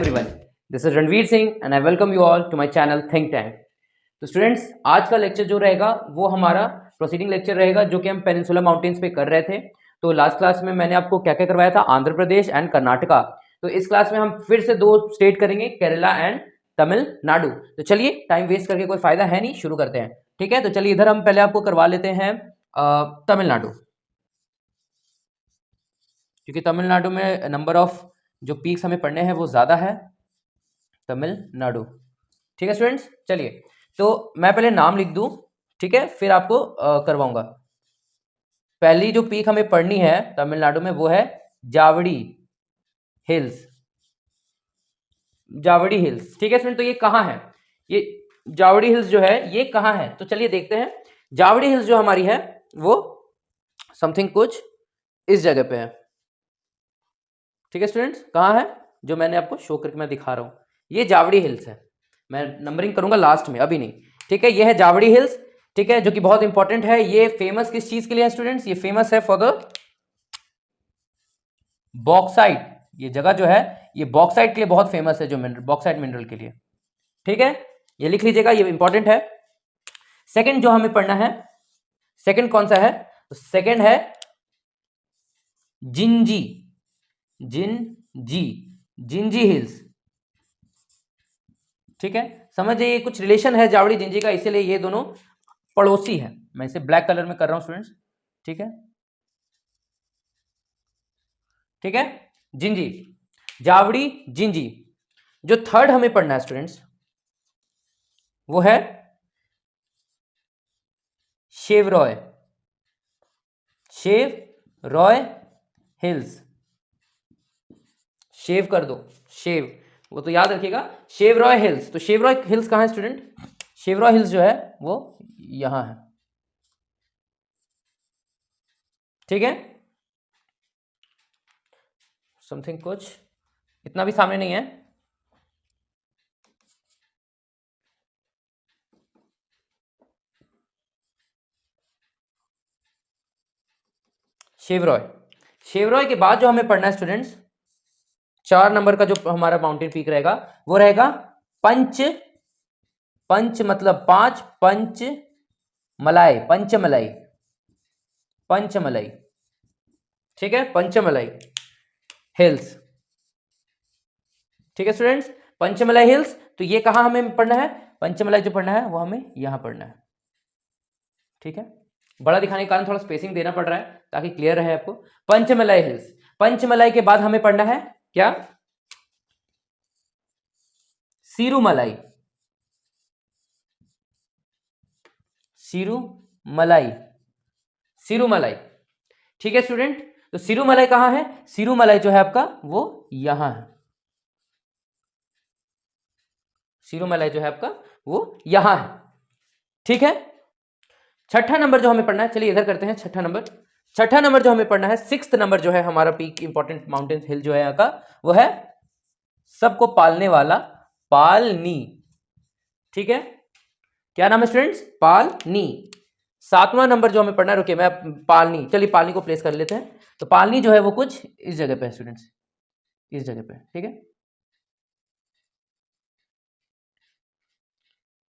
everyone, this is Ranveer Singh and I welcome you all to my channel Think Tank। तो students, आज का lecture जो रहेगा वो हमारा प्रोसीडिंग लेक्चर रहेगा जो कि हम पेनिनसुला माउंटेन्स पे कर रहे थे। तो लास्ट क्लास में मैंने आपको क्या क्या करवाया था, आंध्र प्रदेश एंड कर्नाटका। तो इस क्लास में हम फिर से दो स्टेट करेंगे, केरला एंड तमिलनाडु। तो चलिए, टाइम वेस्ट करके कोई फायदा है नहीं, शुरू करते हैं। ठीक है, तो चलिए इधर हम पहले आपको करवा लेते हैं तमिलनाडु, क्योंकि तमिलनाडु में नंबर ऑफ जो पीक्स हमें पढ़ने हैं वो ज्यादा है, तमिलनाडु। ठीक है स्टूडेंट्स, चलिए तो मैं पहले नाम लिख दूं, ठीक है, फिर आपको करवाऊंगा। पहली जो पीक हमें पढ़नी है तमिलनाडु में वो है जावड़ी हिल्स, जावड़ी हिल्स। ठीक है स्टूडेंट, तो ये कहाँ है, ये जावड़ी हिल्स जो है ये कहाँ है, तो चलिए देखते हैं। जावड़ी हिल्स जो हमारी है वो समथिंग कुछ इस जगह पे है। ठीक है स्टूडेंट्स, कहाँ है, जो मैंने आपको शो करके मैं दिखा रहा हूं, ये जावड़ी हिल्स है। मैं नंबरिंग करूंगा लास्ट में, अभी नहीं। ठीक है, ये है जावड़ी हिल्स। ठीक है, जो कि बहुत इंपॉर्टेंट है। ये फेमस किस चीज के लिए है स्टूडेंट्स, ये फेमस है फॉर द बॉक्साइट। ये जगह जो है ये बॉक्साइट के लिए बहुत फेमस है, जो मिनरल, बॉक्साइट मिनरल के लिए। ठीक है, ये लिख लीजिएगा, ये इंपॉर्टेंट है। सेकंड जो हमें पढ़ना है, सेकंड कौन सा है, तो सेकंड है जिंजी, जिंजी हिल्स। ठीक है, समझ जाइए कुछ रिलेशन है जावड़ी जिंजी का, इसीलिए ये दोनों पड़ोसी है। मैं इसे ब्लैक कलर में कर रहा हूं स्टूडेंट्स। ठीक है, ठीक है, जिंजी, जावड़ी जिंजी। जो थर्ड हमें पढ़ना है स्टूडेंट्स वो है शेवरॉय, शेवरॉय हिल्स। शेव कर दो, शेव, वो तो याद रखिएगा, शेवरॉय हिल्स। तो शेवरॉय हिल्स कहां है स्टूडेंट, शेवरॉय हिल्स जो है वो यहां है। ठीक है, समथिंग कुछ इतना भी सामने नहीं है। शेवरॉय, शेवरॉय के बाद जो हमें पढ़ना है स्टूडेंट्स, 4 नंबर का जो हमारा माउंटेन पीक रहेगा वो रहेगा पंच, पंच मतलब 5, पंच मलाई, पंचमलाई, पंचमलाई। ठीक है, पंचमलाई हिल्स। ठीक है स्टूडेंट्स, पंचमलाई हिल्स। तो ये कहां हमें पढ़ना है, पंचमलाई जो पढ़ना है वो हमें यहां पढ़ना है। ठीक है, बड़ा दिखाने के कारण थोड़ा स्पेसिंग देना पड़ रहा है ताकि क्लियर रहे आपको। पंचमलाई हिल्स, पंचमलाई के बाद हमें पढ़ना है क्या, सिरुमलाई, सिरुमलाई, सिरुमलाई। ठीक है स्टूडेंट, तो सिरुमलाई कहां है, सिरुमलाई जो है आपका वो यहां है। सिरुमलाई जो है आपका वो यहां है। ठीक है, छठा नंबर जो हमें पढ़ना है, चलिए इधर करते हैं। छठा नंबर, छठा नंबर जो हमें पढ़ना है, 6th नंबर जो है हमारा पीक इंपॉर्टेंट माउंटेन हिल जो है यहाँ का वो है सबको पालने वाला पालनी। ठीक है, क्या नाम है स्टूडेंट्स, पालनी। 7वां नंबर जो हमें पढ़ना है, रुकिए मैं पालनी, चलिए पालनी को प्लेस कर लेते हैं। तो पालनी जो है वो कुछ इस जगह पे है स्टूडेंट्स, इस जगह पे। ठीक है,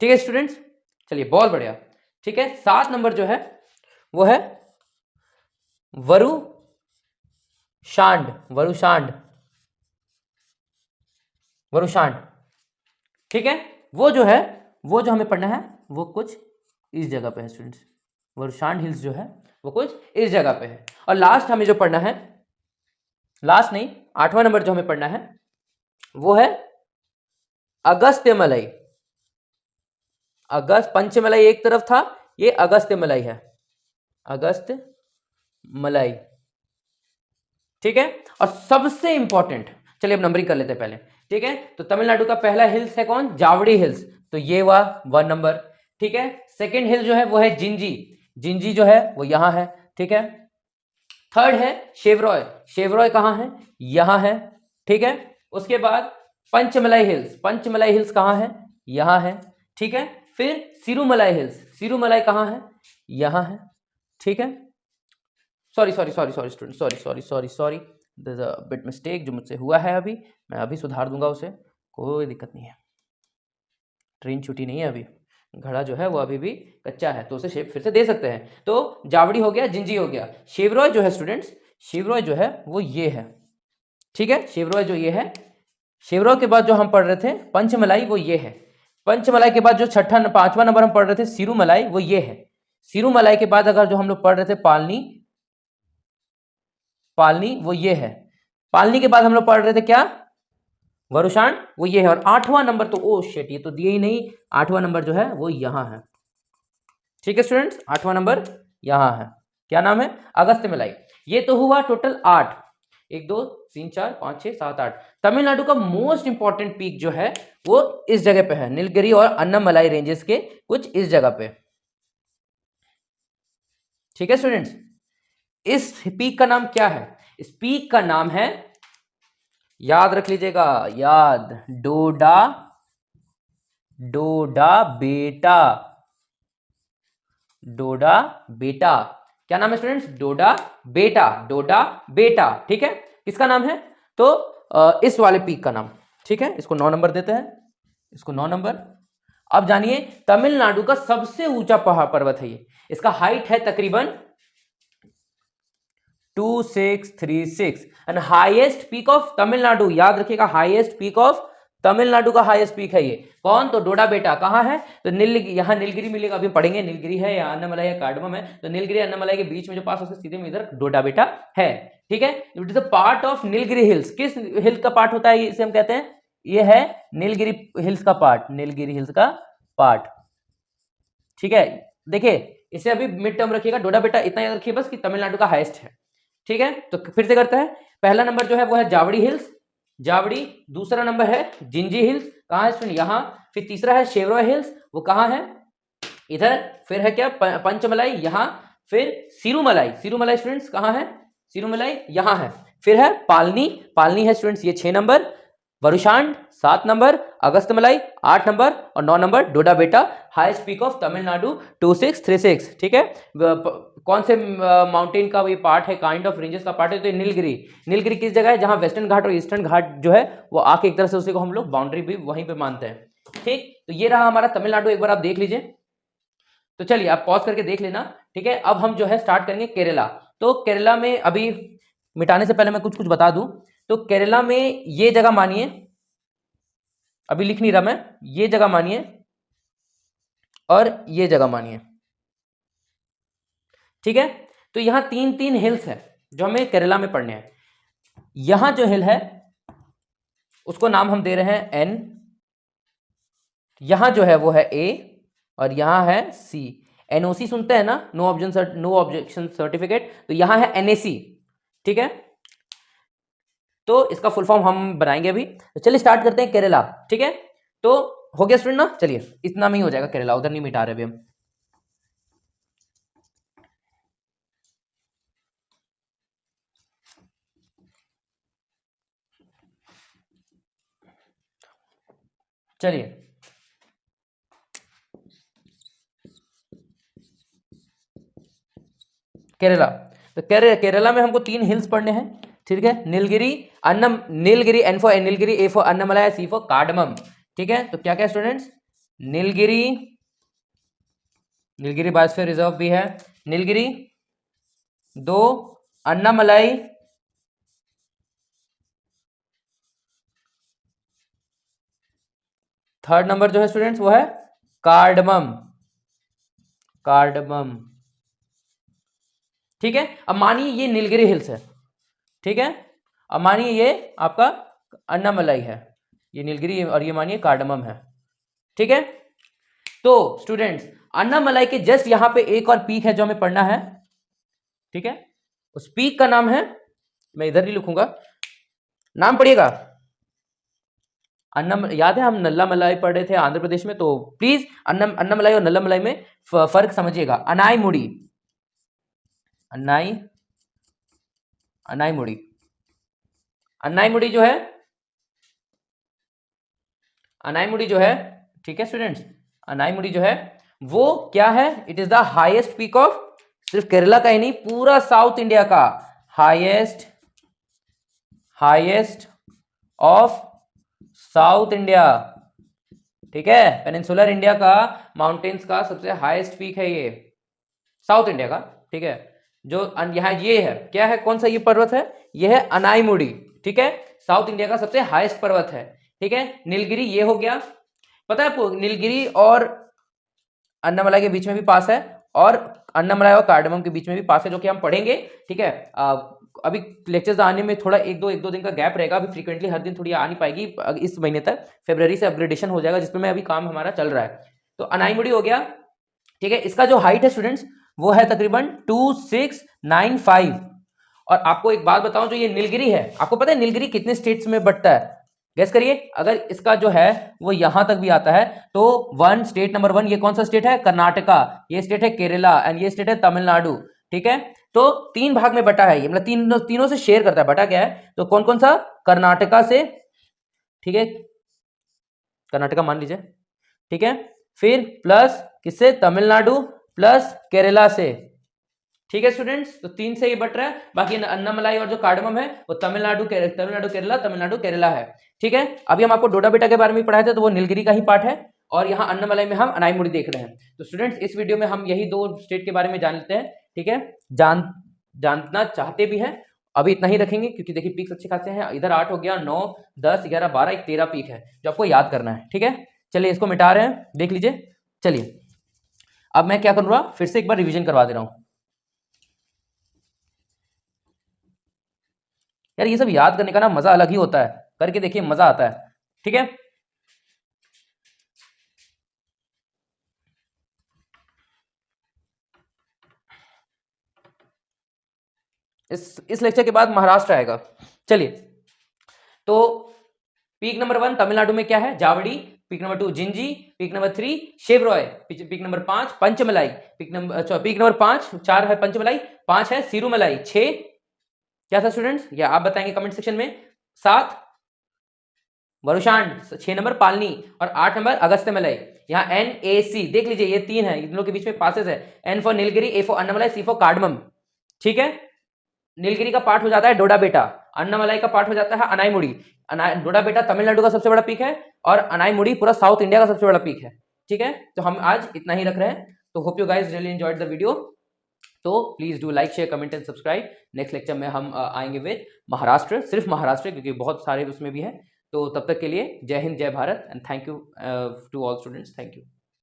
ठीक है स्टूडेंट्स, चलिए बहुत बढ़िया। ठीक है, 7 नंबर जो है वो है वरु शांड, वरुशांड, वरुशांड। ठीक है, वो जो है, वो जो हमें पढ़ना है वो कुछ इस जगह पे है स्टूडेंट्स, वरुशांड हिल्स जो है वो कुछ इस जगह पे है। और लास्ट हमें जो पढ़ना है, लास्ट नहीं, 8वां नंबर जो हमें पढ़ना है वो है अगस्त्य मलाई। अगस्त, पंचमलाई एक तरफ था, ये अगस्त्य मलाई है, अगस्त्य मलाई। ठीक है, और सबसे इंपॉर्टेंट, चलिए अब नंबरिंग कर लेते हैं पहले। ठीक है, तो तमिलनाडु का पहला हिल्स है कौन, जावड़ी हिल्स, तो ये हुआ 1 नंबर। ठीक है, सेकंड हिल जो है वो है जिंजी, जिंजी जो है वो यहां है। ठीक है, थर्ड है शेवरॉय, शेवरॉय कहां है, यहां है। ठीक है, उसके बाद पंचमलाई हिल्स, पंचमलाई हिल्स कहां है, यहां है। ठीक है, फिर सिरुमलाई हिल्स, सिरुमलाई कहां है, यहां है। ठीक है, sorry sorry sorry sorry student, sorry sorry sorry sorry, bit mistake जो मुझसे हुआ है अभी, मैं अभी सुधार दूंगा उसे, कोई दिक्कत नहीं है। ट्रेन छुट्टी नहीं है अभी, घड़ा जो है वो अभी भी कच्चा है, तो उसे शेप फिर से दे सकते हैं। तो जावड़ी हो गया, जिंजी हो गया। शेवरॉय जो है स्टूडेंट्स, शेवरॉय जो है वो ये है, ठीक है। शेवरॉय जो ये है, शेवरॉय के बाद जो हम पढ़ रहे थे पंचमलाई वो ये है। पंचमलाई के बाद जो छठा 5वां नंबर हम पढ़ रहे थे सिरुमलाई वो ये है। सिरुमलाई के बाद अगर जो हम लोग पढ़ रहे थे पालनी, पालनी वो ये है। पालनी के बाद हम लोग पढ़ रहे थे क्या, वरुषाण वो ये है। और 8वां नंबर तो ओ शिट, ये तो दिए ही नहीं, 8वां नंबर जो है वो यहां है, ठीक है स्टूडेंट्स। 8वां नंबर यहां है, क्या नाम है, अगस्त्य मलाई। ये तो हुआ टोटल 8, 1 2 3 4 5 6 7 8। तमिलनाडु का मोस्ट इंपॉर्टेंट पीक जो है वो इस जगह पे है, नीलगिरी और अन्नामलाई रेंजेस के कुछ इस जगह पे, ठीक है स्टूडेंट्स। इस पीक का नाम क्या है, इस पीक का नाम है, याद रख लीजिएगा, याद, डोडा, डोडा बेटा, डोडा बेटा। क्या नाम है स्टूडेंट्स, डोडा बेटा, डोडा बेटा, ठीक है। किसका नाम है, तो इस वाले पीक का नाम, ठीक है। इसको 9 नंबर देते हैं, इसको 9 नंबर। अब जानिए तमिलनाडु का सबसे ऊंचा पहाड़ पर्वत है ये, इसका हाइट है तकरीबन 2636 and highest peak of Tamil Nadu, याद रखिएगा, हाईएस्ट पीक ऑफ तमिलनाडु का हाईएस्ट पीक है ये, कौन, तो डोडा बेटा। कहां है, तो यहाँ नीलगिरी मिलेगा, अभी पढ़ेंगे नीलगिरी है या अन्नामलाई या कार्डमम है, तो नीलगिरी अन्नामलाई के बीच में जो पास, उसके सीधे में इधर डोडा बेटा है, ठीक है। It is a part of Nilgiri hills. किस हिल का पार्ट होता है इसे हम कहते हैं, ये है नीलगिरी हिल्स का पार्ट, नीलगिरी हिल्स का पार्ट, ठीक है। देखिए इसे अभी मिड टर्म रखिएगा, डोडा बेटा इतना याद रखिए बस कि तमिलनाडु का हाईएस्ट है, ठीक है। तो फिर से करते हैं, पहला नंबर जो है वो है जावड़ी हिल्स, जावड़ी। दूसरा नंबर है जिंजी हिल्स, कहां है स्टूडेंट, यहां। फिर तीसरा है शेवरॉय हिल्स, वो कहां है, इधर। फिर है क्या, पंचमलाई, यहां। फिर सिरुमलाई, सिरुमलाई स्टूडेंट्स कहां है, सिरुमलाई यहां है। फिर है पालनी, पालनी है स्टूडेंट्स ये 6 नंबर। वरुषांड 7 नंबर, अगस्तमलाई 8 नंबर और 9 नंबर डोडा बेटा, हाईएस्ट पीक ऑफ तमिलनाडु 2636, ठीक है। कौन से माउंटेन का ये पार्ट है, काइंड ऑफ रेंजेस का पार्ट है, तो नीलगिरी। नीलगिरी किस जगह है, जहां वेस्टर्न घाट और ईस्टर्न घाट जो है वो आके एक तरह से उसी को हम लोग बाउंड्री भी वहीं पे मानते हैं, ठीक। तो ये रहा हमारा तमिलनाडु, एक बार आप देख लीजिए। तो चलिए आप पॉज करके देख लेना, ठीक है। अब हम जो है स्टार्ट करेंगे केरला। तो केरला में अभी मिटाने से पहले मैं कुछ कुछ बता दूं, तो केरला में ये जगह मानिए, अभी लिख नहीं रहा मैं, ये जगह मानिए और ये जगह मानिए, ठीक है। तो यहां 3 हिल्स है जो हमें केरला में पढ़ने हैं। यहां जो हिल है उसको नाम हम दे रहे हैं एन, यहां जो है वो है ए और यहां है सी। एनओसी सुनते हैं ना, नो ऑब्जेक्शन सर्टिफिकेट, तो यहां है एनएसी, ठीक है। तो इसका फुल फॉर्म हम बनाएंगे अभी। तो चलिए स्टार्ट करते हैं केरला, ठीक है। तो हो गया स्टूडेंट ना, चलिए इतना में ही हो जाएगा केरला, उधर नहीं मिटा रहे अभी हम। चलिए केरला, तो केरला में हमको 3 हिल्स पढ़ने हैं, ठीक है। Nilgiri, Annam, Nilgiri N for Nilgiri, A for Annamalai, C for cardamom, ठीक है। तो क्या क्या students, Nilgiri, Nilgiri biosphere reserve भी है, नीलगिरी 2, अन्नामलाई, थर्ड नंबर जो है स्टूडेंट्स वो है कार्डमम, कार्डमम, ठीक है। अब मानिए ये नीलगिरी हिल्स है, ठीक है। अब मानिए ये आपका अन्नामलाई है, ये नीलगिरी और ये मानिए कार्डमम है, ठीक है। तो स्टूडेंट्स अन्नामलाई के जस्ट यहां पे एक और पीक है जो हमें पढ़ना है, ठीक है। उस पीक का नाम है, मैं इधर नहीं लिखूंगा, नाम पढ़िएगा, याद है हम नल्लामलाई पढ़ रहे थे आंध्र प्रदेश में, तो प्लीज अन्नामलाई और नल्लामलाई में फर्क समझिएगा। अनाईमुड़ी, अनाईमुड़ी, अनाईमुड़ी जो है, अनाईमुड़ी जो है, ठीक है स्टूडेंट्स, अनाईमुड़ी जो है वो क्या है, it is the highest peak of, सिर्फ केरला का ही नहीं पूरा साउथ इंडिया का highest highest of south India, ठीक है, पेनिनसुलर इंडिया का माउंटेन्स का सबसे हाईएस्ट पीक है ये साउथ इंडिया का, ठीक है। जो यहाँ ये है, क्या है, कौन सा ये पर्वत है, ये है अनाईमुड़ी, ठीक है, साउथ इंडिया का सबसे हाईएस्ट पर्वत है, ठीक है। नीलगिरी ये हो गया, पता है आपको नीलगिरी और अन्नामलाई के बीच में भी पास है, और अन्नामलाई और कार्डमम के बीच में भी पास है, जो कि हम पढ़ेंगे, ठीक है। अभी लेक्चर्स आने में थोड़ा एक दो दिन का गैप रहेगा, अभी फ्रीक्वेंटली हर दिन थोड़ी आ नहीं पाएगी, इस महीने तक फरवरी से अपग्रेडेशन हो जाएगा, जिसमें अभी काम हमारा चल रहा है। तो अनाईमुड़ी हो गया, ठीक है। इसका जो हाइट है स्टूडेंट्स वो है तकरीबन 2695। और आपको एक बात बताऊं, जो ये नीलगिरी है, आपको पता है नीलगिरी कितने स्टेट्स में बटता है, गेस करिए। अगर इसका जो है वो यहां तक भी आता है तो स्टेट नंबर 1 ये कौन सा स्टेट है, कर्नाटका, ये स्टेट है केरला, एंड ये स्टेट है तमिलनाडु, ठीक है। तो 3 भाग में बटा है ये, मतलब तीनों से शेयर करता है, बटा क्या है, तो कौन कौन सा, कर्नाटका से, ठीक है, कर्नाटका मान लीजिए, ठीक है, फिर प्लस किससे, तमिलनाडु, प्लस केरला से, ठीक है स्टूडेंट्स। तो 3 से ये बट रहा है, बाकी अन्नामलाई और जो कार्डमम है वो तमिलनाडु केरला है, ठीक है। अभी हम आपको डोडा बेटा के बारे में पढ़ाए थे, तो वो नीलगिरी का ही पार्ट है, और यहाँ अन्नामलाई में हम अनाईमुड़ी देख रहे हैं। तो स्टूडेंट्स इस वीडियो में हम यही 2 स्टेट के बारे में जान लेते हैं, ठीक है। जानना चाहते भी हैं, अभी इतना ही रखेंगे, क्योंकि देखिए पीक्स अच्छे खासे हैं, इधर 8 हो गया, 9 10 11 12 एक 13 पीक है जो आपको याद करना है, ठीक है। चलिए इसको मिटा रहे हैं, देख लीजिए। चलिए अब मैं क्या करूंगा, फिर से एक बार रिवीजन करवा दे रहा हूं यार, ये सब याद करने का ना मजा अलग ही होता है, करके देखिए मजा आता है, ठीक है। इस लेक्चर के बाद महाराष्ट्र आएगा। चलिए, तो पीक नंबर 1 तमिलनाडु में क्या है, Javadi, peak number 2 Gingee, peak number 3 Shevaroy, peak number 5 Panchamalai, peak number 5 4 है पंचमलाई, 5 है सिरुमलाई, 6 क्या था स्टूडेंट्स, या आप बताएंगे कमेंट सेक्शन में, 7 वरुषाण, 6 नंबर पालनी, और 8 नंबर अगस्त्यमलाई। यहाँ NAC देख लीजिए, ये 3 है, इन दोनों के बीच में पासेस है, N for Nilgiri, A for Annamalai, C for cardamom, ठीक है। नीलगिरी का पार्ट हो जाता है डोडा बेटा, अन्नामलाई का पार्ट हो जाता है अनाईमुड़ी। डोडा बेटा तमिलनाडु का सबसे बड़ा पीक है, और अनाईमुड़ी पूरा साउथ इंडिया का सबसे बड़ा पीक है, ठीक है। तो हम आज इतना ही रख रहे हैं, तो hope you guys really enjoyed the video. तो please do like share comment and subscribe. Next lecture में हम आएंगे विद महाराष्ट्र, सिर्फ महाराष्ट्र, क्योंकि बहुत सारे उसमें भी है। तो तब तक के लिए Jai Hind, Jai Bharat, and thank you to all students, thank you.